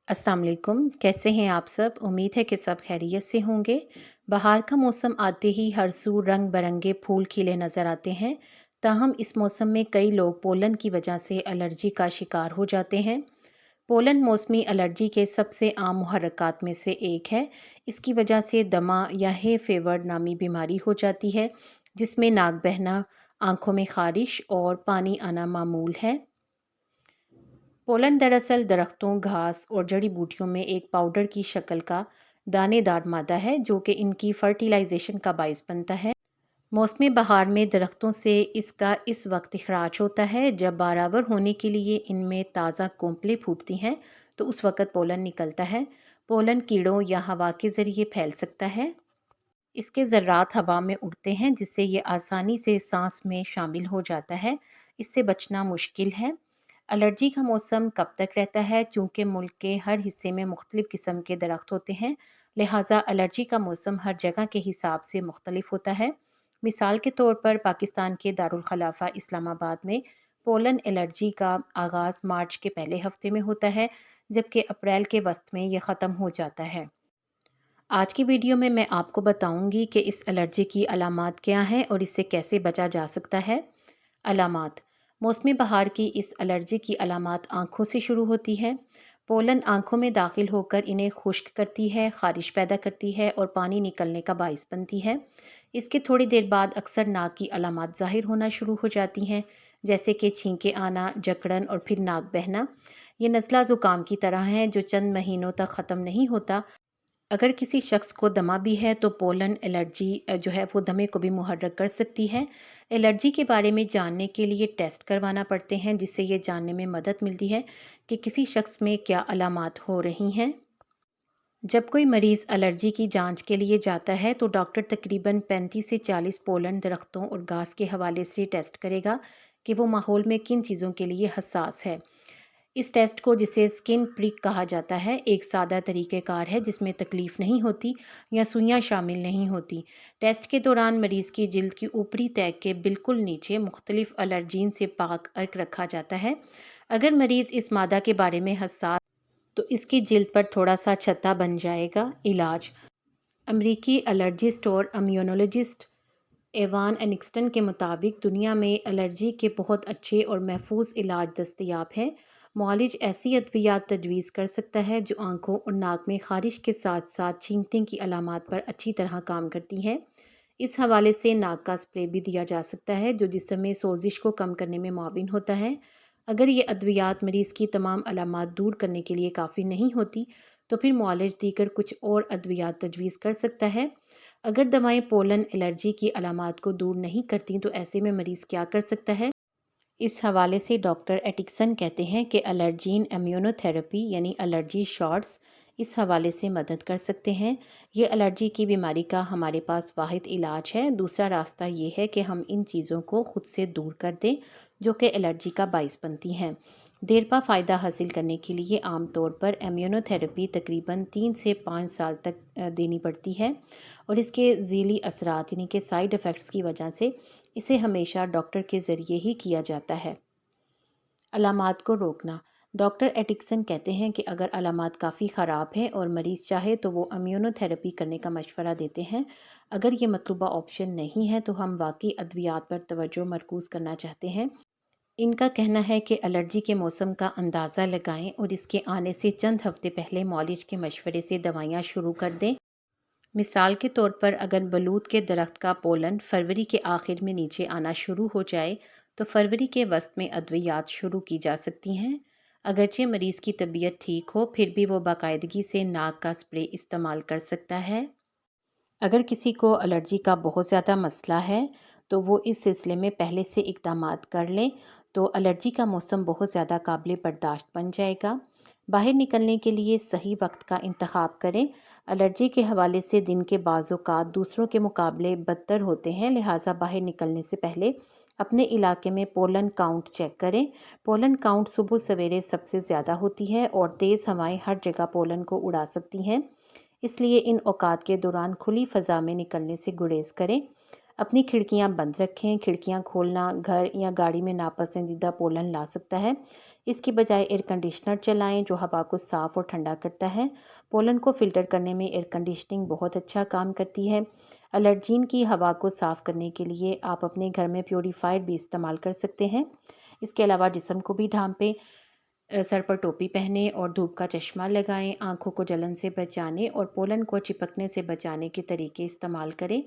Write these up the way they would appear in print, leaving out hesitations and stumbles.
अस्सलाम वालेकुम। कैसे हैं आप सब? उम्मीद है कि सब खैरियत से होंगे। बाहर का मौसम आते ही हर सू रंग बरंगे फूल खिले नज़र आते हैं। ताहम इस मौसम में कई लोग पोलन की वजह से एलर्जी का शिकार हो जाते हैं। पोलन मौसमी एलर्जी के सबसे आम मुहर्रकात में से एक है। इसकी वजह से दमा या हे फेवर नामी बीमारी हो जाती है, जिसमें नाक बहना, आंखों में खारिश और पानी आना मामूल है। पोलन दरअसल दरख्तों, घास और जड़ी बूटियों में एक पाउडर की शक्ल का दानेदार मादा है जो कि इनकी फर्टिलाइजेशन का बायस बनता है। मौसमी बहार में दरख्तों से इसका इस वक्त इखराज होता है जब बारावर होने के लिए इनमें ताज़ा कोंपलें फूटती हैं, तो उस वक़्त पोलन निकलता है। पोलन कीड़ों या हवा के ज़रिए फैल सकता है। इसके ज़र्रात हवा में उड़ते हैं जिससे ये आसानी से सांस में शामिल हो जाता है। इससे बचना मुश्किल है। एलर्जी का मौसम कब तक रहता है? चूँकि मुल्क के हर हिस्से में मुख्तलिफ़ किस्म के दरख्त होते हैं, लिहाजा एलर्जी का मौसम हर जगह के हिसाब से मुख्तलिफ होता है। मिसाल के तौर पर पाकिस्तान के दारुल खलाफा इस्लामाबाद में पोलन एलर्जी का आगाज़ मार्च के पहले हफ्ते में होता है, जबकि अप्रैल के वस्त में यह ख़त्म हो जाता है। आज की वीडियो में मैं आपको बताऊंगी कि इस एलर्जी की अलामात क्या हैं और इससे कैसे बचा जा सकता है। अलामात। मौसमी बहार की इस एलर्जी की अलामात आँखों से शुरू होती है। पोलन आँखों में दाखिल होकर इन्हें खुश्क करती है, ख़ारिश पैदा करती है और पानी निकलने का बाइस बनती है। इसके थोड़ी देर बाद अक्सर नाक की अलामात ज़ाहिर होना शुरू हो जाती हैं, जैसे कि छींके आना, जकड़न और फिर नाक बहना। ये नज़ला ज़ुकाम की तरह है जो चंद महीनों तक ख़त्म नहीं होता। अगर किसी शख्स को दमा भी है तो पोलन एलर्जी जो है वो दमे को भी मुहर्रक कर सकती है। एलर्जी के बारे में जानने के लिए टेस्ट करवाना पड़ते हैं, जिससे ये जानने में मदद मिलती है कि किसी शख्स में क्या अलामात हो रही हैं। जब कोई मरीज़ एलर्जी की जांच के लिए जाता है तो डॉक्टर तकरीबन 35 से 40 पोलन दरख्तों और घास के हवाले से टेस्ट करेगा कि वो माहौल में किन चीज़ों के लिए हसास है। इस टेस्ट को, जिसे स्किन प्रिक कहा जाता है, एक सादा तरीक़ेकार है जिसमें तकलीफ़ नहीं होती या सुइयां शामिल नहीं होती। टेस्ट के दौरान मरीज़ की जिल्द की ऊपरी तह के बिल्कुल नीचे मुख्तलिफ एलर्जीन से पाक अर्क रखा जाता है। अगर मरीज़ इस मादा के बारे में हसास तो इसकी जिल्द पर थोड़ा सा छत्ता बन जाएगा। इलाज। अमरीकी एलर्जिस्ट और इम्यूनोलॉजिस्ट एवान एनिक्सटन के मुताबिक दुनिया में एलर्जी के बहुत अच्छे और महफूज इलाज दस्तयाब हैं। मुआलिज ऐसी अद्वियात तजवीज़ कर सकता है जो आंखों और नाक में खारिश के साथ साथ छींकने की अलामात पर अच्छी तरह काम करती हैं। इस हवाले से नाक का स्प्रे भी दिया जा सकता है जो जिस्म में सोजिश को कम करने में मुआविन होता है। अगर ये अद्वियात मरीज़ की तमाम अलामात दूर करने के लिए काफ़ी नहीं होती तो फिर मुआलिज दीगर कुछ और अद्वियात तजवीज़ कर सकता है। अगर दवाएं पोलन एलर्जी की अलामात को दूर नहीं करती तो ऐसे में मरीज़ क्या कर सकता है? इस हवाले से डॉक्टर एटिक्सन कहते हैं कि एलर्जीन इम्यूनोथेरेपी यानी एलर्जी शॉट्स इस हवाले से मदद कर सकते हैं। ये एलर्जी की बीमारी का हमारे पास वाहिद इलाज है। दूसरा रास्ता ये है कि हम इन चीज़ों को खुद से दूर कर दें जो कि एलर्जी का बाइस बनती हैं। देरपा फ़ायदा हासिल करने के लिए आम तौर पर इम्यूनोथेरेपी तकरीबन 3 से 5 साल तक देनी पड़ती है और इसके ज़ीली असरात यानी कि साइड इफ़ेक्ट्स की वजह से इसे हमेशा डॉक्टर के ज़रिए ही किया जाता है। अलामात को रोकना। डॉक्टर एटिक्सन कहते हैं कि अगर अलामात काफ़ी ख़राब हैं और मरीज़ चाहे तो वो इम्यूनोथेरेपी करने का मशवरा देते हैं। अगर ये मतलूबा ऑप्शन नहीं है तो हम वाकई अद्वियात पर तवज्जो मरकूज़ करना चाहते हैं। इनका कहना है कि एलर्जी के मौसम का अंदाज़ा लगाएं और इसके आने से चंद हफ्ते पहले मौलिज के मशवरे से दवाइयाँ शुरू कर दें। मिसाल के तौर पर अगर बलूत के दरख्त का पोलन फरवरी के आखिर में नीचे आना शुरू हो जाए तो फरवरी के वस्त में अद्वियात शुरू की जा सकती हैं। अगरचे मरीज़ की तबीयत ठीक हो फिर भी वो बाकायदगी से नाक का स्प्रे इस्तेमाल कर सकता है। अगर किसी को एलर्जी का बहुत ज़्यादा मसला है तो वो इस सिलसिले में पहले से इक़दामात कर लें तो एलर्जी का मौसम बहुत ज़्यादा काबिल बर्दाश्त बन जाएगा। बाहर निकलने के लिए सही वक्त का इंतखाब करें। एलर्जी के हवाले से दिन के बाज़-औक़ात दूसरों के मुकाबले बदतर होते हैं, लिहाजा बाहर निकलने से पहले अपने इलाके में पोलन काउंट चेक करें। पोलन काउंट सुबह सवेरे सबसे ज़्यादा होती है और तेज़ हवाएं हर जगह पोलन को उड़ा सकती हैं, इसलिए इन औकात के दौरान खुली फ़ज़ा में निकलने से गुरेज करें। अपनी खिड़कियां बंद रखें। खिड़कियां खोलना घर या गाड़ी में नापसंदीदा पोलन ला सकता है, اس کی بجائے ایئر کنڈیشنر چلائیں جو ہوا کو صاف اور ٹھنڈا کرتا ہے۔ پولن کو فلٹر کرنے میں ایئر کنڈیشننگ بہت اچھا کام کرتی ہے۔ الرجین کی ہوا کو صاف کرنے کے لیے آپ اپنے گھر میں پیوریفائر بھی استعمال کر سکتے ہیں۔ اس کے علاوہ جسم کو بھی ڈھانپیں، سر پر ٹوپی پہنیں اور دھوپ کا چشمہ لگائیں۔ آنکھوں کو جلن سے بچانے اور پولن کو چپکنے سے بچانے کے طریقے استعمال کریں۔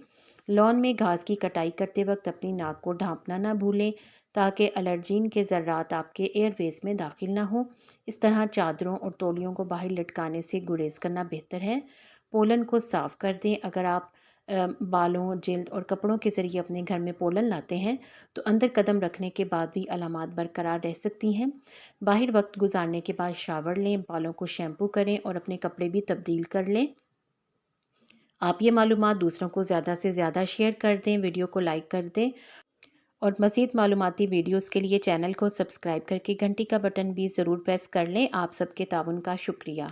لان میں گھاس کی کٹائی کرتے وقت اپنی ناک کو ڈھانپنا نہ بھولیں تاکہ الرجین کے ذرات آپ کے ایئر ویز میں داخل نہ ہوں۔ اس طرح چادروں اور تولیوں کو باہر لٹکانے سے گریز کرنا بہتر ہے۔ پولن کو صاف کر دیں۔ اگر آپ بالوں، جلد اور کپڑوں کے ذریعے اپنے گھر میں پولن لاتے ہیں تو اندر قدم رکھنے کے بعد بھی علامات برقرار رہ سکتی ہیں۔ باہر وقت گزارنے کے بعد شاور لیں، بالوں کو شیمپو کریں اور اپنے کپڑے بھی تبدیل کر لیں۔ آپ یہ معلومات دوسروں کو زیادہ سے زیادہ شیئر کر دیں، ویڈیو کو لائک کر دیں اور مزید معلوماتی ویڈیوز کے لیے چینل کو سبسکرائب کر کے گھنٹی کا بٹن بھی ضرور پریس کر لیں۔ آپ سب کے تعاون کا شکریہ۔